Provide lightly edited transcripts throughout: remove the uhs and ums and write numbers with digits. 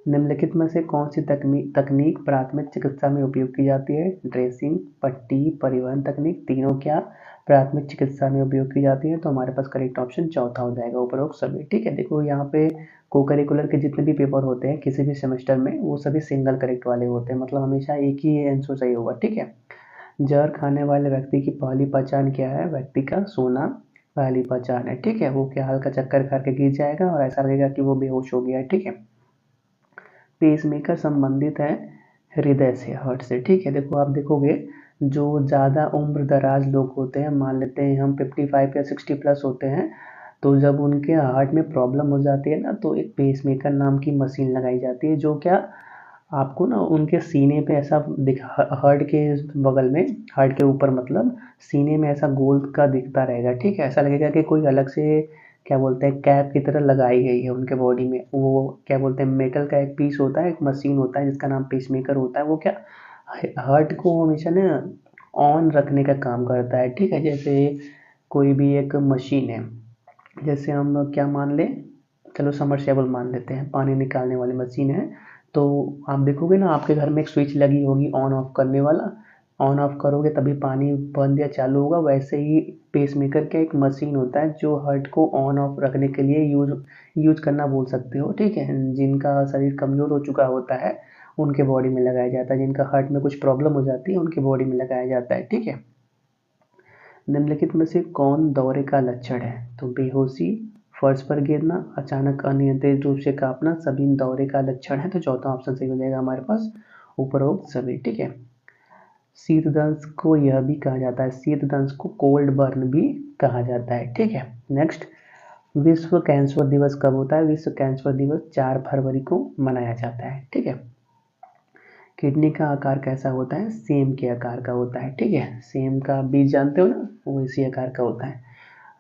निम्नलिखित में से कौन सी तकनीक प्राथमिक चिकित्सा में उपयोग की जाती है? ड्रेसिंग, पट्टी, परिवहन तकनीक, तीनों क्या प्राथमिक चिकित्सा में उपयोग की जाती है? तो हमारे पास करेक्ट ऑप्शन चौथा हो जाएगा, उपरोक्त सभी। ठीक है, देखो यहाँ पे को करिकुलर के जितने भी पेपर होते हैं किसी भी सेमेस्टर में, वो सभी सिंगल करेक्ट वाले होते हैं, मतलब हमेशा एक ही आंसर सही होगा। ठीक है, जहर खाने वाले व्यक्ति की पहली पहचान क्या है? व्यक्ति का सोना पहली पहचान है। ठीक है, वो क्या हल्का चक्कर खा के गिर जाएगा और ऐसा लगेगा कि वो बेहोश हो गया है। ठीक है, पेसमेकर संबंधित है हृदय से, हार्ट से। ठीक है, देखो आप देखोगे जो ज़्यादा उम्र दराज लोग होते हैं, मान लेते हैं हम 55 या 60 प्लस होते हैं, तो जब उनके हार्ट में प्रॉब्लम हो जाती है ना, तो एक पेसमेकर नाम की मशीन लगाई जाती है, जो क्या आपको ना उनके सीने पे ऐसा हार्ट के बगल में, हार्ट के ऊपर मतलब सीने में ऐसा गोल का दिखता रहेगा। ठीक है, ऐसा लगेगा कि कोई अलग से क्या बोलते हैं कैप की तरह लगाई गई है उनके बॉडी में। वो क्या बोलते हैं मेटल का एक पीस होता है, एक मशीन होता है जिसका नाम पेसमेकर होता है। वो क्या हार्ट को हमेशा ना ऑन रखने का काम करता है। ठीक है, जैसे कोई भी एक मशीन है, जैसे हम क्या मान लें, चलो समरसेबल मान लेते हैं, पानी निकालने वाली मशीन है। तो आप देखोगे ना आपके घर में एक स्विच लगी होगी ऑन ऑफ करने वाला, ऑन ऑफ करोगे तभी पानी बंद या चालू होगा। वैसे ही पेसमेकर का एक मशीन होता है जो हार्ट को ऑन ऑफ रखने के लिए यूज करना बोल सकते हो। ठीक है, जिनका शरीर कमज़ोर हो चुका होता है उनके बॉडी में लगाया जाता है, जिनका हार्ट में कुछ प्रॉब्लम हो जाती है उनके बॉडी में लगाया जाता है। ठीक है, निम्नलिखित में से कौन दौरे का लक्षण है? तो बेहोशी, फर्श पर गिरना, अचानक अनियंत्रित रूप से कांपना, सभी दौरे का लक्षण है। तो चौथा ऑप्शन सही हो जाएगा हमारे पास, उपरोक्त सभी। ठीक है, शीतदंश को यह भी कहा जाता है, शीतदंश को कोल्ड बर्न भी कहा जाता है। ठीक है, नेक्स्ट, विश्व कैंसर दिवस कब होता है? विश्व कैंसर दिवस 4 फरवरी को मनाया जाता है। ठीक है, किडनी का आकार कैसा होता है? सेम के आकार का होता है। ठीक है, सेम का बीज जानते हो ना, वो इसी आकार का होता है।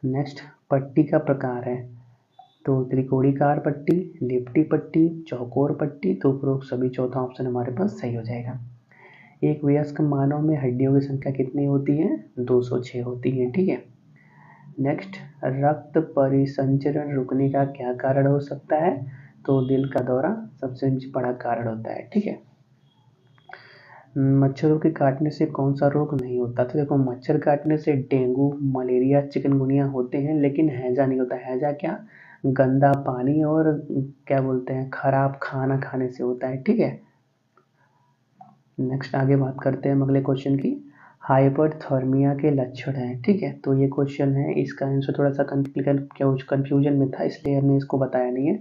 नेक्स्ट, पट्टी का प्रकार है, तो त्रिकोणीकार पट्टी, लिपटी पट्टी, चौकोर पट्टी। तो उपरोक्त सभी चौथा ऑप्शन हमारे पास सही हो जाएगा। एक वयस्क मानव में हड्डियों की संख्या कितनी होती है? 206 होती है। ठीक है, नेक्स्ट, रक्त परिसंचरण रुकने का क्या कारण हो सकता है? तो दिल का दौरा सबसे बड़ा कारण होता है। ठीक है, मच्छरों के काटने से कौन सा रोग नहीं होता? तो देखो मच्छर काटने से डेंगू, मलेरिया, चिकनगुनिया होते हैं, लेकिन हैजा नहीं होता। हैजा क्या? गंदा पानी और क्या बोलते हैं खराब खाना खाने से होता है। ठीक है, नेक्स्ट आगे बात करते हैं हम अगले क्वेश्चन की। हाइपरथर्मिया के लक्षण हैं। ठीक है, तो ये क्वेश्चन है, इसका आंसर थोड़ा सा कंफ्यूजन में था, इसलिए हमने इसको बताया नहीं है।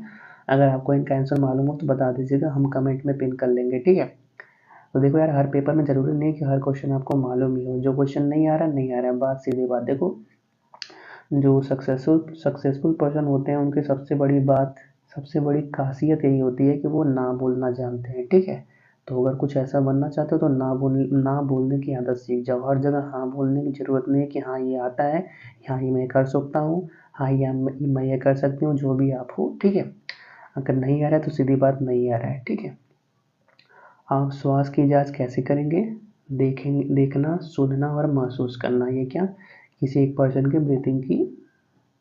अगर आपको इनका आंसर मालूम हो तो बता दीजिएगा, हम कमेंट में पिन कर लेंगे। ठीक है, तो देखो यार हर पेपर में ज़रूरी नहीं है कि हर क्वेश्चन आपको मालूम ही हो। जो क्वेश्चन नहीं आ रहा नहीं आ रहा है, बात सीधी बात। देखो जो सक्सेसफुल पर्सन होते हैं उनकी सबसे बड़ी खासियत यही होती है कि वो ना बोलना जानते हैं। ठीक है, तो अगर कुछ ऐसा बनना चाहते हो तो ना बोलने की आदत सीख जाओ। हर जगह हाँ बोलने की ज़रूरत नहीं है कि हाँ ये आता है, हाँ ये मैं कर सकता हूँ, हाँ ये मैं ये कर सकती हूँ, जो भी आप हो। ठीक है, अगर नहीं आ रहा है तो सीधी बात नहीं आ रहा है। ठीक है, आप श्वास की जांच कैसे करेंगे? देखना, सुनना और महसूस करना। ये क्या किसी एक पर्सन के ब्रीथिंग की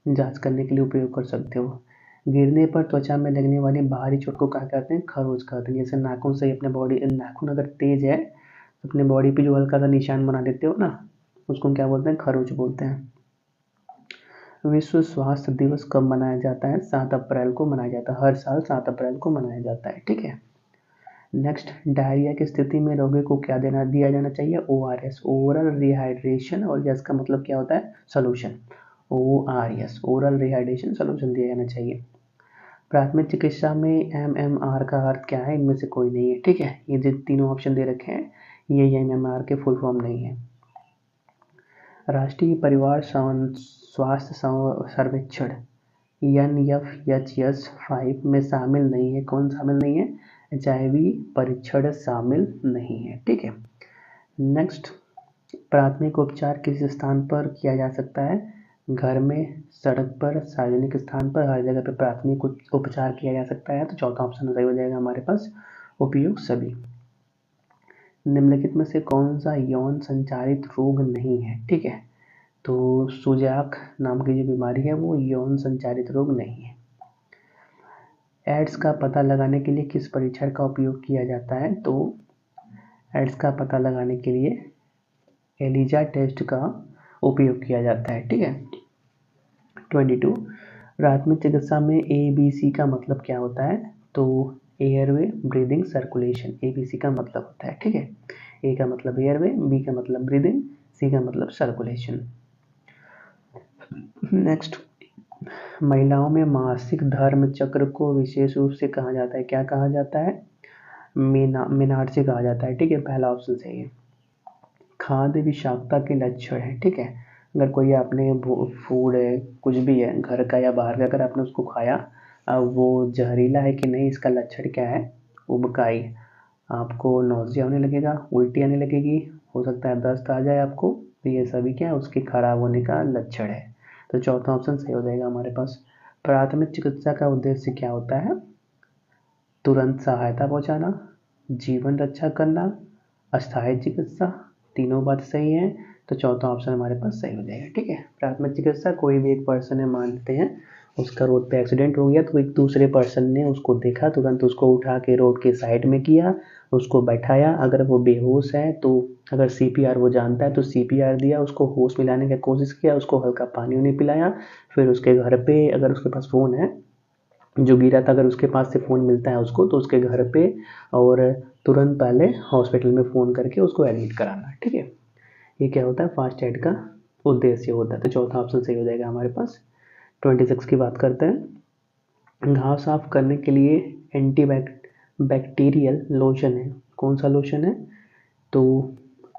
जांच करने के लिए उपयोग कर सकते हो। गिरने पर त्वचा में लगने वाली बाहरी चोट को क्या कहते हैं? खरोंच कहते हैं। जैसे नाखून से अपने बॉडी, नाखून अगर तेज है तो अपने बॉडी पे जो हल्का सा निशान बना देते हो ना, उसको क्या बोलते हैं? खरोंच बोलते हैं। विश्व स्वास्थ्य दिवस कब मनाया जाता है? 7 अप्रैल को मनाया जाता है, हर साल 7 अप्रैल को मनाया जाता है। ठीक है, नेक्स्ट, डायरिया की स्थिति में रोगी को क्या दिया जाना चाहिए? ORS, ओरल रिहाइड्रेशन, और इसका मतलब क्या होता है? Solution. ORS, oral rehydration solution दिया जाना चाहिए। प्राथमिक चिकित्सा में MMR का अर्थ क्या है? इनमें से कोई नहीं है। ठीक है, ये जो तीनों ऑप्शन दे रखे हैं ये MMR के फुल फॉर्म नहीं है। राष्ट्रीय परिवार स्वास्थ्य सर्वेक्षण NFHS5 में शामिल नहीं है। कौन शामिल नहीं है? HIV परीक्षण शामिल नहीं है। ठीक है, नेक्स्ट, प्राथमिक उपचार किस स्थान पर किया जा सकता है? घर में, सड़क पर, सार्वजनिक स्थान पर, हर जगह पर प्राथमिक उपचार किया जा सकता है। तो चौथा ऑप्शन सही हो जाएगा हमारे पास, उपयुक्त सभी। निम्नलिखित में से कौन सा यौन संचारित रोग नहीं है? ठीक है, तो सूजक नाम की जो बीमारी है वो यौन संचारित रोग नहीं है। एड्स का पता लगाने के लिए किस परीक्षण का उपयोग किया जाता है? तो एड्स का पता लगाने के लिए एलिजा टेस्ट का उपयोग किया जाता है। ठीक है। 22 प्राथमिक चिकित्सा में ABC का मतलब क्या होता है? तो एयरवे, ब्रीदिंग, सर्कुलेशन, ABC का मतलब होता है। ठीक है। ए का मतलब एयरवे, बी का मतलब ब्रीदिंग, सी का मतलब सर्कुलेशन। नेक्स्ट, महिलाओं में मासिक धर्म चक्र को विशेष रूप से कहा जाता है, क्या कहा जाता है? मेनार्चे कहा जाता है। ठीक है, पहला ऑप्शन सही है। खाद्य विषाक्तता के लक्षण है। ठीक है, अगर कोई आपने फूड है, कुछ भी है घर का या बाहर का, अगर आपने उसको खाया, अब वो जहरीला है कि नहीं, इसका लक्षण क्या है? उबकाई, आपको नौजिया होने लगेगा, उल्टी आने लगेगी, हो सकता है दस्त आ जाए आपको, तो ये सभी क्या है? उसके खराब होने का लक्षण है। तो चौथा ऑप्शन सही हो जाएगा हमारे पास। प्राथमिक चिकित्सा का उद्देश्य क्या होता है? तुरंत सहायता पहुंचाना, जीवन रक्षा करना, अस्थायी चिकित्सा, तीनों बात सही है। तो चौथा ऑप्शन हमारे पास सही हो जाएगा। ठीक है, प्राथमिक चिकित्सा कोई भी एक पर्सन है, मानते हैं उसका रोड पे एक्सीडेंट हो गया, तो एक दूसरे पर्सन ने उसको देखा, तुरंत उसको उठा के रोड के साइड में किया, उसको बैठाया, अगर वो बेहोश है तो अगर CPR वो जानता है तो CPR दिया, उसको होश में लाने की कोशिश किया, उसको हल्का पानी उन्हें पिलाया, फिर उसके घर पे, अगर उसके पास फ़ोन है, जो गिरा था, अगर उसके पास से फ़ोन मिलता है उसको, तो उसके घर पे और तुरंत पहले हॉस्पिटल में फ़ोन करके उसको एडमिट कराना। ठीक है, ये क्या होता है? फास्ट एड का उद्देश्य होता है। तो चौथा ऑप्शन सही हो जाएगा हमारे पास। 26 की बात करते हैं। घाव साफ करने के लिए बैक्टीरियल लोशन है, कौन सा लोशन है? तो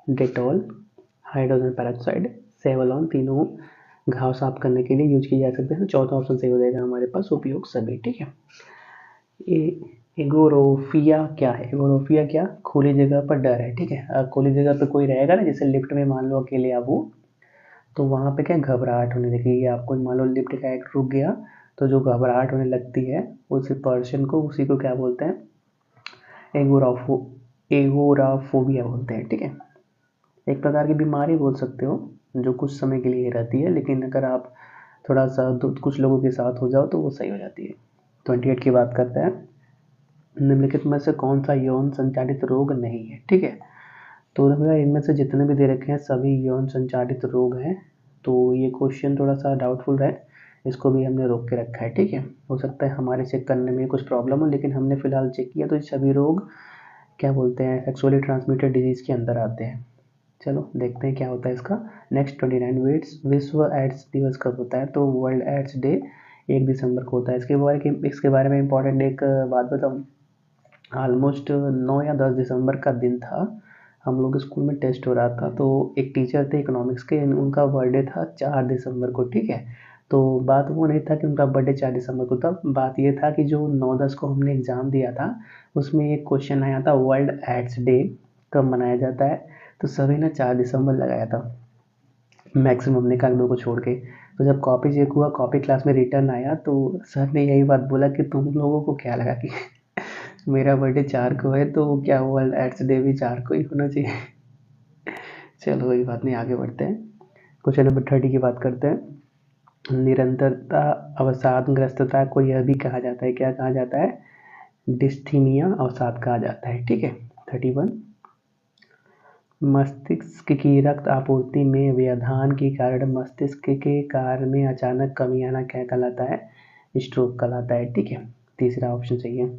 डेटॉल, हाइड्रोजन पेरोक्साइड, सेवलॉन, तीनों घाव साफ करने के लिए यूज किए जा सकते हैं। चौथा ऑप्शन सही हो जाएगा हमारे पास, उपयोग सभी। ठीक है। एगोरोफिया क्या है? एगोरोफिया क्या? खुली जगह पर डर है। ठीक है, खुली जगह पे कोई रहेगा ना, जैसे लिफ्ट में मान लो अकेले आप हो, तो वहाँ पे क्या घबराहट होने लगेगी आपको। मान लो लिफ्ट का एक रुक गया, तो जो घबराहट होने लगती है उसी पर्सन को, उसी को क्या बोलते हैं? एगोराफोबिया बोलते हैं। ठीक है, एक प्रकार की बीमारी बोल सकते हो, जो कुछ समय के लिए रहती है, लेकिन अगर आप थोड़ा सा कुछ लोगों के साथ हो जाओ तो वो सही हो जाती है। 28 की बात करते हैं। निम्नलिखित में से कौन सा यौन संचालित रोग नहीं है? ठीक है, तो देखो इनमें से जितने भी दे रखे हैं सभी यौन संचालित रोग हैं, तो ये क्वेश्चन थोड़ा सा डाउटफुल है, इसको भी हमने रोक के रखा है। ठीक है, हो सकता है हमारे चेक करने में कुछ प्रॉब्लम हो, लेकिन हमने फिलहाल चेक किया तो ये सभी रोग क्या बोलते हैं? सेक्सुअली ट्रांसमिटेड डिजीज़ के अंदर आते हैं। चलो देखते हैं क्या होता है इसका। नेक्स्ट 29 विश्व एड्स दिवस कब होता है? तो वर्ल्ड एड्स डे 1 दिसंबर को होता है। इसके बारे में इम्पोर्टेंट एक बात बताऊँ, ऑलमोस्ट 9 या 10 दिसंबर का दिन था, हम लोग स्कूल में टेस्ट हो रहा था, तो एक टीचर थे इकोनॉमिक्स के, उनका बर्थडे था 4 दिसंबर को। ठीक है, तो बात वो नहीं था कि उनका बर्थडे 4 दिसंबर को था, बात ये था कि जो 9-10 को हमने एग्ज़ाम दिया था, उसमें एक क्वेश्चन आया था वर्ल्ड एड्स डे कब मनाया जाता है, तो सभी ने 4 दिसंबर लगाया था, मैक्सिमम ने, एक दो को छोड़ के। तो जब कॉपी चेक हुआ, कॉपी क्लास में रिटर्न आया, तो सर ने यही बात बोला कि तुम लोगों को क्या लगा कि मेरा बर्थडे 4 को है, तो क्या वर्ल्ड एड्स डे भी 4 को ही होना चाहिए? चलो कोई बात नहीं, आगे बढ़ते हैं। क्वेश्चन नंबर 30 की बात करते हैं। निरंतरता अवसादग्रस्तता को यह भी कहा जाता है, क्या कहा जाता है? डिस्थीमिया अवसाद कहा जाता है। ठीक है। 31 मस्तिष्क की रक्त आपूर्ति में व्यवधान के कारण मस्तिष्क के कार्य में अचानक कमी आना क्या कहलाता है? स्ट्रोक कहलाता है। ठीक है, तीसरा ऑप्शन सही है।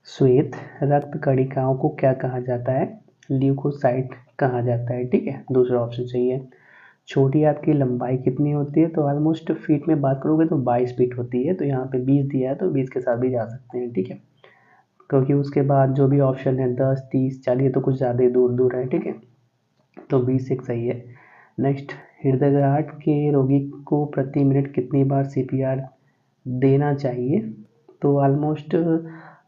श्वेत रक्त कणिकाओं को क्या कहा जाता है? ल्यूकोसाइट कहा जाता है। ठीक है, दूसरा ऑप्शन सही है। छोटी आंत की लंबाई कितनी होती है? तो ऑलमोस्ट फीट में बात करोगे तो 22 फीट होती है, तो यहाँ पे 20 दिया है, तो 20 के साथ भी जा सकते हैं। ठीक है, क्योंकि उसके बाद जो भी ऑप्शन है 10, 30, 40 तो कुछ ज़्यादा ही दूर दूर है। ठीक है, तो 20 एक सही है। नेक्स्ट, हृदयघात के रोगी को प्रति मिनट कितनी बार CPR देना चाहिए? तो ऑलमोस्ट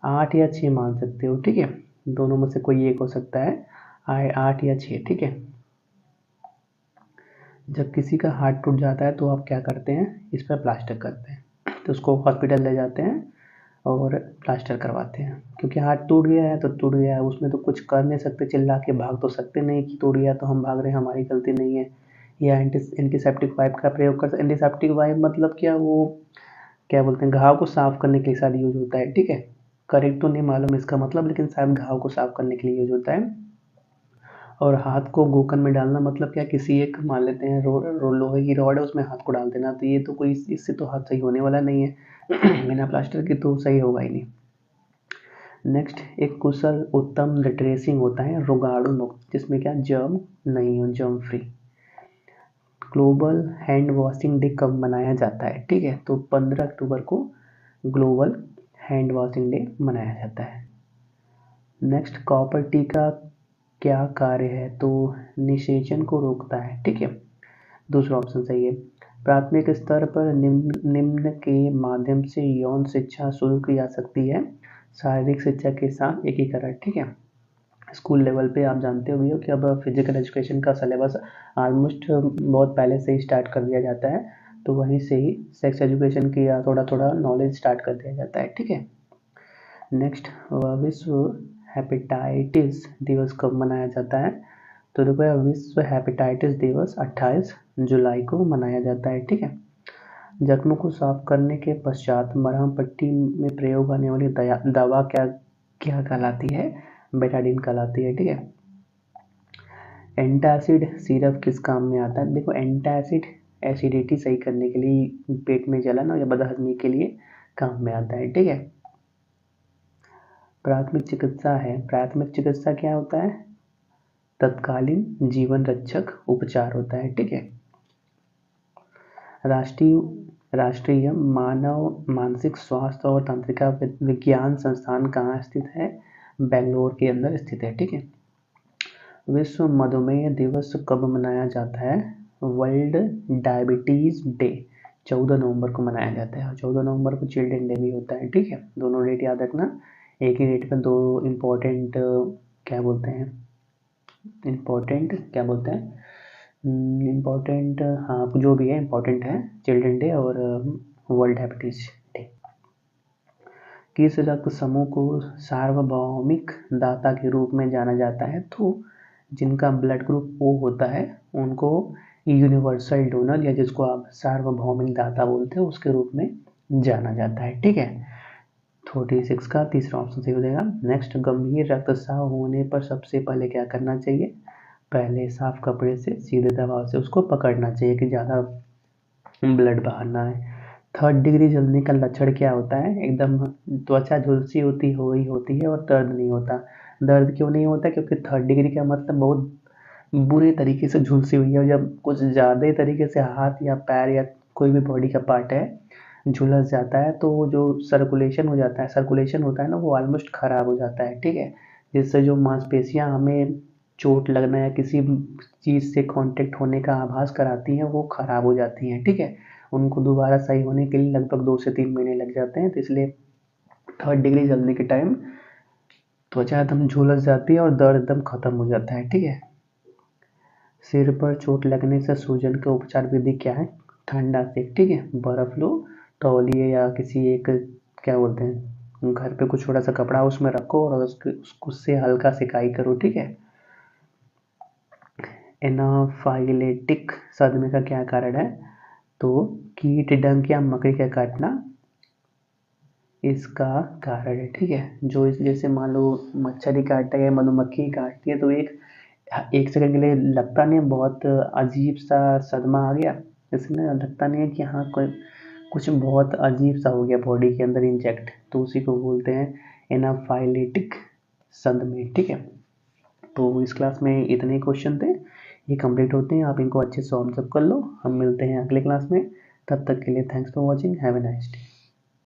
8 या 6 मान सकते हो। ठीक है, दोनों में से कोई एक हो सकता है, 8 या 6। ठीक है, जब किसी का हाथ टूट जाता है तो आप क्या करते हैं? इस पर प्लास्टर करते हैं, तो उसको हॉस्पिटल ले जाते हैं और प्लास्टर करवाते हैं, क्योंकि हाथ टूट गया है तो टूट गया है, उसमें तो कुछ कर नहीं सकते, चिल्ला के भाग तो सकते नहीं कि टूट गया तो हम भाग रहे हैं, हमारी गलती नहीं है। या एंटीसेप्टिक वाइप का प्रयोग कर सकते। एंटीसेप्टिक वाइप मतलब क्या? वो क्या बोलते हैं, घाव को साफ करने के लिए शायद यूज होता है, ठीक है। करेक्ट तो नहीं मालूम इसका मतलब, लेकिन शायद घाव को साफ करने के लिए यूज होता है। और हाथ को गोकन में डालना मतलब क्या, किसी एक मान लेते हैं लोहे की रॉड है, उसमें हाथ को डाल देना, तो ये तो कोई, इससे तो हाथ सही होने वाला नहीं है बिना प्लास्टर के तो सही होगा ही नहीं। नेक्स्ट, एक कुशल उत्तम ड्रेसिंग होता है रोगाणु मुक्त, जिसमें क्या जर्म नहीं हो, germ free. Global hand washing day कब मनाया जाता है, ठीक है, तो 15 अक्टूबर को ग्लोबल हैंड वॉशिंग डे मनाया जाता है। नेक्स्ट, कॉपर टी का क्या कार्य है, तो निषेचन को रोकता है, ठीक है, दूसरा ऑप्शन सही है। प्राथमिक स्तर पर निम्न के माध्यम से यौन शिक्षा शुरू की जा सकती है, शारीरिक शिक्षा के साथ एकीकरण, ठीक है। स्कूल लेवल पे आप जानते हो कि अब फिजिकल एजुकेशन का सिलेबस ऑलमोस्ट बहुत पहले से ही स्टार्ट कर दिया जाता है, तो वहीं से ही सेक्स एजुकेशन की थोड़ा थोड़ा नॉलेज स्टार्ट कर दिया जाता है, ठीक है। नेक्स्ट, विश्व हेपेटाइटिस दिवस कब मनाया जाता है, तो देखो विश्व हेपेटाइटिस दिवस 28 जुलाई को मनाया जाता है, ठीक है। जख्मों को साफ करने के पश्चात मरहम पट्टी में प्रयोग आने वाली दवा क्या क्या कहलाती है, बेटाडीन कहलाती है, ठीक है। एंटासिड सिरप किस काम में आता है, देखो एंटासिड एसिडिटी सही करने के लिए, पेट में जलन और या बदहजमी के लिए काम में आता है, ठीक है। प्राथमिक चिकित्सा है, प्राथमिक चिकित्सा क्या होता है, तत्कालीन जीवन रक्षक उपचार होता है, ठीक है। राष्ट्रीय मानव मानसिक स्वास्थ्य और तंत्रिका विज्ञान संस्थान कहाँ स्थित है, बेंगलोर के अंदर स्थित है, ठीक है। विश्व मधुमेह दिवस कब मनाया जाता है, वर्ल्ड डायबिटीज डे 14 नवंबर को मनाया जाता है, और 14 नवंबर को चिल्ड्रन डे भी होता है, ठीक है। दोनों डेट याद रखना, एक ही डेट पर दो इम्पोर्टेंट क्या बोलते हैं, इम्पोर्टेंट क्या बोलते हैं, इम्पोर्टेंट, हाँ जो भी है इम्पोर्टेंट है, चिल्ड्रन डे और वर्ल्ड डायबिटीज डे। किस रक्त समूह को सार्वभौमिक दाता के रूप में जाना जाता है, तो जिनका ब्लड ग्रुप ओ होता है उनको यूनिवर्सल डोनर, या जिसको आप सार्वभौमिक दाता बोलते हैं, उसके रूप में जाना जाता है, ठीक है। 46 का तीसरा ऑप्शन सही हो जाएगा। नेक्स्ट, गंभीर रक्तस्राव होने पर सबसे पहले क्या करना चाहिए, पहले साफ कपड़े से सीधे दबाव से उसको पकड़ना चाहिए कि ज़्यादा ब्लड बाहर ना आए। 3rd डिग्री जलने का लक्षण क्या होता है, एकदम त्वचा झुलसी होती है और दर्द नहीं होता। दर्द क्यों नहीं होता, क्योंकि 3rd डिग्री का मतलब बहुत बुरे तरीके से झुलसी हुई है, और जब कुछ ज़्यादा ही तरीके से हाथ या पैर या कोई भी बॉडी का पार्ट है झुलस जाता है, तो जो सर्कुलेशन होता है ना, वो ऑलमोस्ट ख़राब हो जाता है, ठीक है। जिससे जो मांसपेशियाँ हमें चोट लगना या किसी चीज़ से कांटेक्ट होने का आभास कराती हैं, वो ख़राब हो जाती हैं, ठीक है। उनको दोबारा सही होने के लिए लगभग 2 से 3 महीने लग जाते हैं, तो इसलिए 3rd डिग्री जलने के टाइम त्वचा एकदम झुलस जाती है और दर्द एकदम ख़त्म हो जाता है, ठीक है। सिर पर चोट लगने से सूजन का उपचार विधि क्या है, ठंडा सेक, ठीक है, बर्फ़ लो, तौलिए या किसी एक क्या बोलते हैं घर पे कुछ छोटा सा कपड़ा उसमें रखो और उससे हल्का सिकाई करो, ठीक है। एनाफाइलेटिक सदमे का क्या कारण है, तो कीट डंक या मकड़ी का काटना इसका कारण है, ठीक है। जो इस जैसे मान लो मच्छर ही काटता है या मधुमक्खी काटती है, तो एक सेकंड के लिए लगता नहीं, बहुत अजीब सा सदमा आ गया, इसमें लगता नहीं है कि हाँ कोई कुछ बहुत अजीब सा हो गया बॉडी के अंदर इंजेक्ट, तो उसी को बोलते हैं एनाफाइलेटिक सदमे, ठीक है। तो इस क्लास में इतने क्वेश्चन थे, ये कंप्लीट होते हैं, आप इनको अच्छे से ऑब्जर्व कर लो। हम मिलते हैं अगले क्लास में, तब तक के लिए thanks for watching, have a nice day.